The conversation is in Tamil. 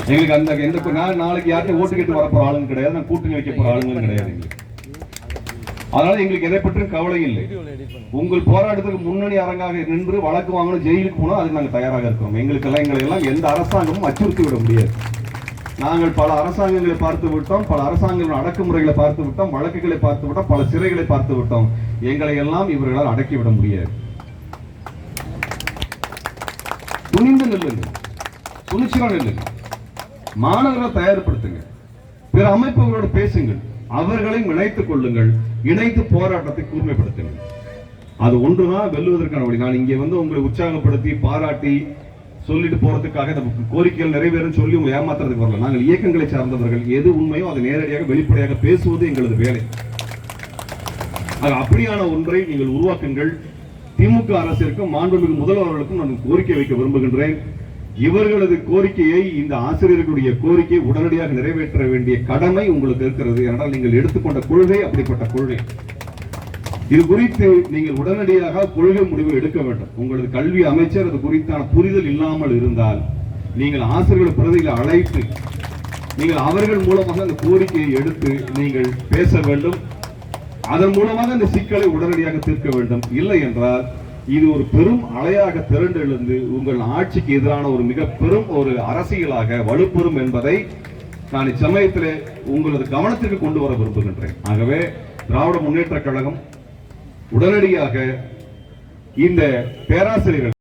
எங்களுக்கு அந்த எந்த நான் நாளைக்கு யார்கிட்ட ஓட்டு கேட்டு வரப்போற ஆளுங்க கிடையாது, நான் கூட்டணி வைக்க போற ஆளுங்க கிடையாது எங்களுக்கு. அதனால எங்களுக்கு எதை பற்றியும் கவலை இல்லை. உங்கள் போராட்டத்துக்கு முன்னணி அரங்காக நின்று வழக்கு வாங்கணும், ஜெயிலுக்கு போனோம், அதுக்கு நாங்கள் தயாராக இருக்கிறோம். எங்களை எல்லாம் எந்த அரசாங்கமும் அச்சுறுத்தி விட முடியாது. நாங்கள் பல அரசாங்கங்களை பார்த்து விட்டோம், பல அரசாங்கங்களின் அடக்குமுறைகளை பார்த்து விட்டோம், வழக்குகளை பார்த்து விட்டோம், பல சிறைகளை பார்த்து விட்டோம். எங்களை எல்லாம் இவர்களால் அடக்கிவிட முடியாது. துணிந்து நில்லுங்க, துணிச்சலா நில்லுங்க, மாணவர்களை தயார்படுத்துங்க, பிற அமைப்புகளோடு பேசுங்கள், அவர்களையும் இணைத்துக் கொள்ளுங்கள், இணைத்து போராட்டத்தை கூர்மைப்படுத்துங்கள். அது ஒன்றுதான் வெல்லுவதற்கான வழி. நான் இங்கே வந்து உங்களை உற்சாகப்படுத்தி பாராட்டி சொல்லிட்டு போறதுக்காக இந்த கோரிக்கைகள் நிறைவேறும் சொல்லி உங்களை ஏமாத்துறதுக்கு வரல. நாங்கள் இயக்கங்களை சார்ந்தவர்கள், எது உண்மையோ அதை நேரடியாக வெளிப்படையாக பேசுவது எங்களது வேலை. அப்படியான ஒன்றை நீங்கள் உருவாக்குங்கள். திமுக அரசிற்கும் மாண்புமிகு முதல்வர்களுக்கும் நான் கோரிக்கை வைக்க விரும்புகின்றேன். இவர்களது கோரிக்கையை, இந்த ஆசிரியர்களுடைய கோரிக்கையை உடனடியாக நிறைவேற்ற வேண்டிய கடமை உங்களுக்கு இருக்கிறது. என்றால் நீங்கள் எடுத்துக்கொண்ட கொள்கை அப்படிப்பட்ட கொள்கை. இது குறித்து நீங்கள் உடனடியாக கொள்கை முடிவு எடுக்க வேண்டும். உங்களது கல்வி அமைச்சர் அது குறித்தான புரிதல் இல்லாமல் இருந்தால் நீங்கள் ஆசிரியர்கள் பிரதிகளை அழைத்து நீங்கள் அவர்கள் மூலமாக அந்த கோரிக்கையை எடுத்து நீங்கள் பேச வேண்டும். அதன் மூலமாக இந்த சிக்கலை உடனடியாக தீர்க்க வேண்டும். இல்லை என்றால் இது ஒரு பெரும் அலையாக திரண்டு எழுந்து உங்கள் ஆட்சிக்கு எதிரான ஒரு மிக பெரும் ஒரு அரசியலாக வலுப்பெறும் என்பதை நான் இச்சமயத்தில் உங்களது கவனத்திற்கு கொண்டு வர விரும்புகின்றேன். ஆகவே திராவிட முன்னேற்ற கழகம் உடனடியாக இந்த பேராசிரியர்கள்